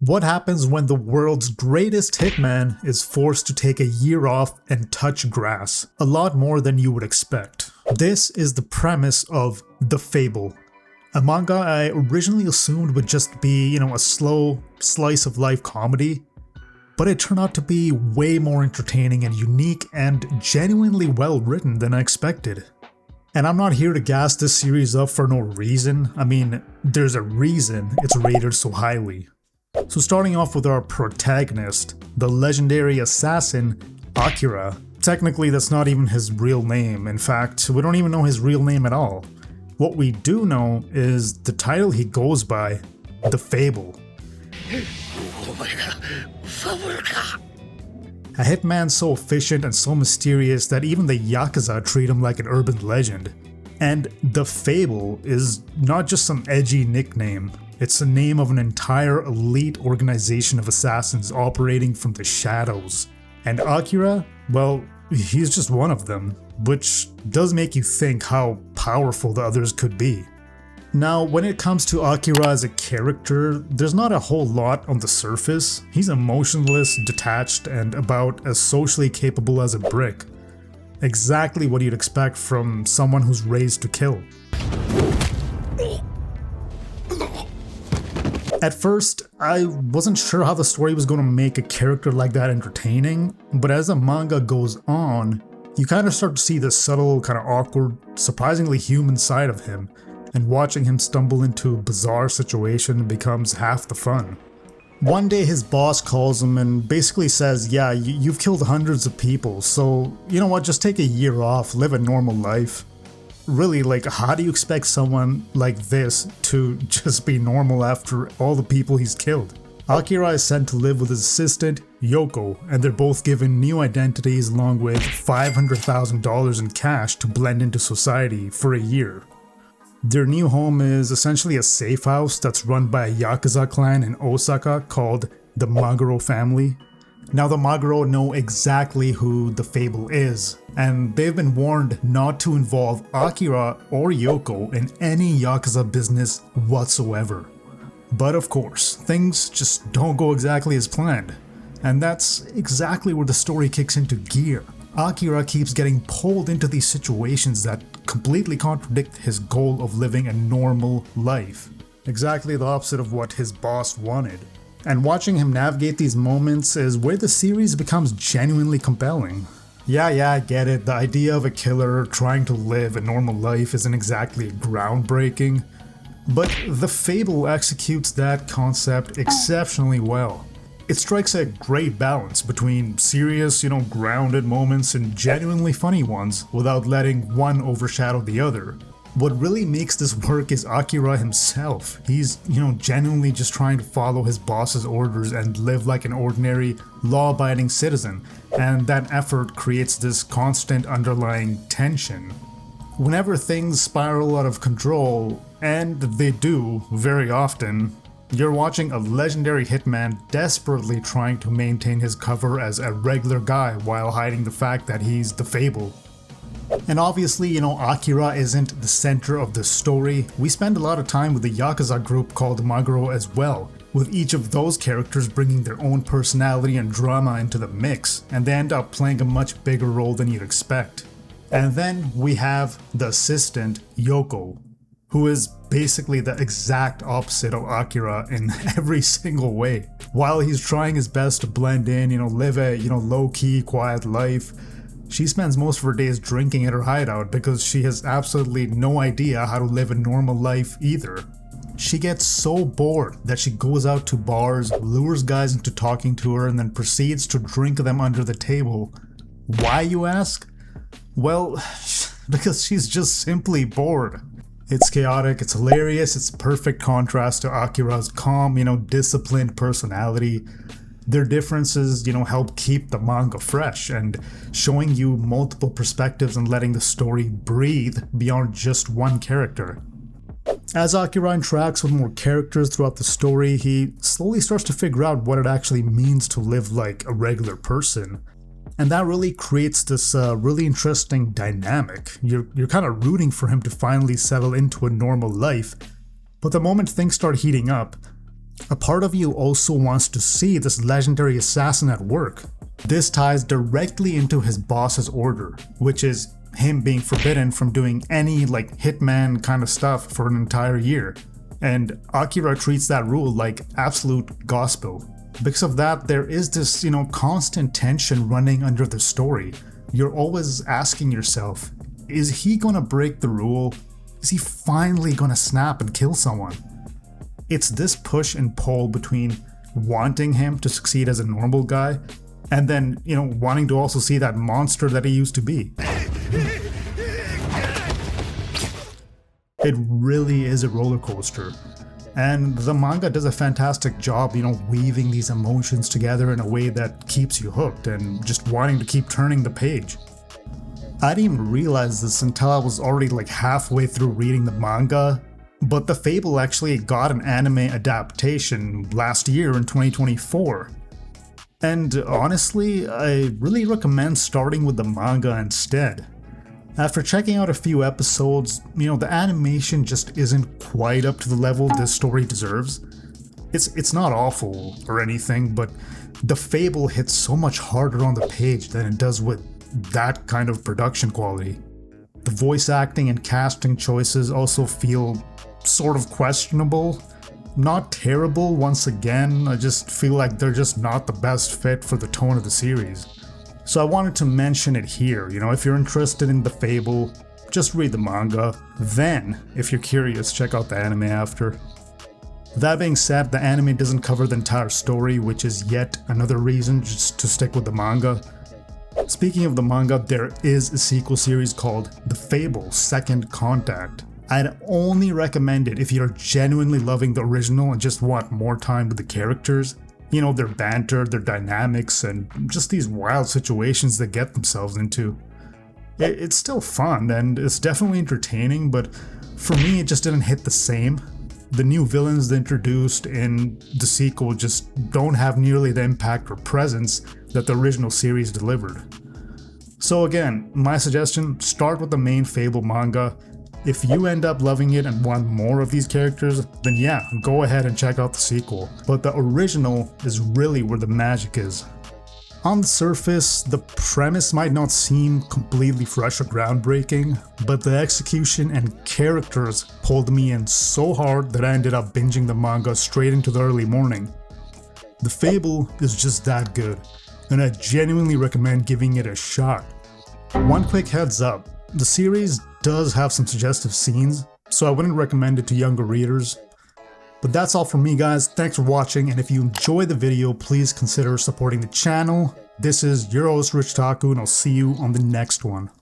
What happens when the world's greatest hitman is forced to take a year off and touch grass? A lot more than you would expect. This is the premise of The Fable, a manga I originally assumed would just be, a slow slice of life comedy, but it turned out to be way more entertaining and unique and genuinely well written than I expected. And I'm not here to gas this series up for no reason. I mean, there's a reason it's rated so highly. So starting off with our protagonist, the legendary assassin Akira. Technically that's not even his real name. In fact, we don't even know his real name at all. What we do know is the title he goes by, The Fable. A hitman so efficient and so mysterious that even the Yakuza treat him like an urban legend. And The Fable is not just some edgy nickname. It's the name of an entire elite organization of assassins operating from the shadows. And Akira, well, he's just one of them, which does make you think how powerful the others could be. Now, when it comes to Akira as a character, there's not a whole lot on the surface. He's emotionless, detached, and about as socially capable as a brick. Exactly what you'd expect from someone who's raised to kill. At first, I wasn't sure how the story was going to make a character like that entertaining, but as the manga goes on, you kind of start to see the subtle, kind of awkward, surprisingly human side of him, and watching him stumble into a bizarre situation becomes half the fun. One day his boss calls him and basically says, yeah, you've killed hundreds of people, so you know what, just take a year off, live a normal life. Really, how do you expect someone like this to just be normal after all the people he's killed? Akira is sent to live with his assistant, Yoko, and they're both given new identities along with $500,000 in cash to blend into society for a year. Their new home is essentially a safe house that's run by a Yakuza clan in Osaka called the Maguro family. Now the Maguro know exactly who the Fable is, and they've been warned not to involve Akira or Yoko in any Yakuza business whatsoever. But of course, things just don't go exactly as planned, and that's exactly where the story kicks into gear. Akira keeps getting pulled into these situations that completely contradict his goal of living a normal life. Exactly the opposite of what his boss wanted. And watching him navigate these moments is where the series becomes genuinely compelling. Yeah, I get it, the idea of a killer trying to live a normal life isn't exactly groundbreaking, but The Fable executes that concept exceptionally well. It strikes a great balance between serious, grounded moments and genuinely funny ones without letting one overshadow the other. What really makes this work is Akira himself. He's, genuinely just trying to follow his boss's orders and live like an ordinary, law-abiding citizen, and that effort creates this constant underlying tension. Whenever things spiral out of control, and they do very often, you're watching a legendary hitman desperately trying to maintain his cover as a regular guy while hiding the fact that he's the Fable. And obviously, Akira isn't the center of the story. We spend a lot of time with the Yakuza group called Maguro as well, with each of those characters bringing their own personality and drama into the mix, and they end up playing a much bigger role than you'd expect. And then we have the assistant, Yoko, who is basically the exact opposite of Akira in every single way. While he's trying his best to blend in, live a, low-key, quiet life, she spends most of her days drinking at her hideout because she has absolutely no idea how to live a normal life either. She gets so bored that she goes out to bars, lures guys into talking to her, and then proceeds to drink them under the table. Why, you ask? Well, because she's just simply bored. It's chaotic, it's hilarious, it's a perfect contrast to Akira's calm, disciplined personality. Their differences, help keep the manga fresh and showing you multiple perspectives and letting the story breathe beyond just one character. As Akira interacts with more characters throughout the story, he slowly starts to figure out what it actually means to live like a regular person. And that really creates this really interesting dynamic. You're kind of rooting for him to finally settle into a normal life, but the moment things start heating up, A part of you also wants to see this legendary assassin at work. This ties directly into his boss's order, which is him being forbidden from doing any like Hitman kind of stuff for an entire year. And Akira treats that rule like absolute gospel. Because of that, there is this, constant tension running under the story. You're always asking yourself, is he gonna break the rule? Is he finally gonna snap and kill someone? It's this push and pull between wanting him to succeed as a normal guy and then, wanting to also see that monster that he used to be. It really is a roller coaster. And the manga does a fantastic job, weaving these emotions together in a way that keeps you hooked and just wanting to keep turning the page. I didn't even realize this until I was already like halfway through reading the manga, but the Fable actually got an anime adaptation last year in 2024. And honestly, I really recommend starting with the manga instead. After checking out a few episodes, the animation just isn't quite up to the level this story deserves. It's not awful or anything, but the Fable hits so much harder on the page than it does with that kind of production quality. The voice acting and casting choices also feel sort of questionable. Not terrible once again, I just feel like they're just not the best fit for the tone of the series. So I wanted to mention it here, if you're interested in the Fable, just read the manga. Then, if you're curious, check out the anime after. That being said, the anime doesn't cover the entire story, which is yet another reason just to stick with the manga. Speaking of the manga, there is a sequel series called The Fable: Second Contact. I'd only recommend it if you're genuinely loving the original and just want more time with the characters. Their banter, their dynamics, and just these wild situations they get themselves into. It's still fun and it's definitely entertaining, but for me it just didn't hit the same. The new villains they introduced in the sequel just don't have nearly the impact or presence that the original series delivered. So again, my suggestion, start with the main Fable manga. If you end up loving it and want more of these characters, then yeah, go ahead and check out the sequel. But the original is really where the magic is. On the surface, the premise might not seem completely fresh or groundbreaking, but the execution and characters pulled me in so hard that I ended up binging the manga straight into the early morning. The Fable is just that good, and I genuinely recommend giving it a shot. One quick heads up, the series does have some suggestive scenes, so I wouldn't recommend it to younger readers. But that's all from me guys, thanks for watching, and if you enjoyed the video, please consider supporting the channel. This is your host Rich Taku, and I'll see you on the next one.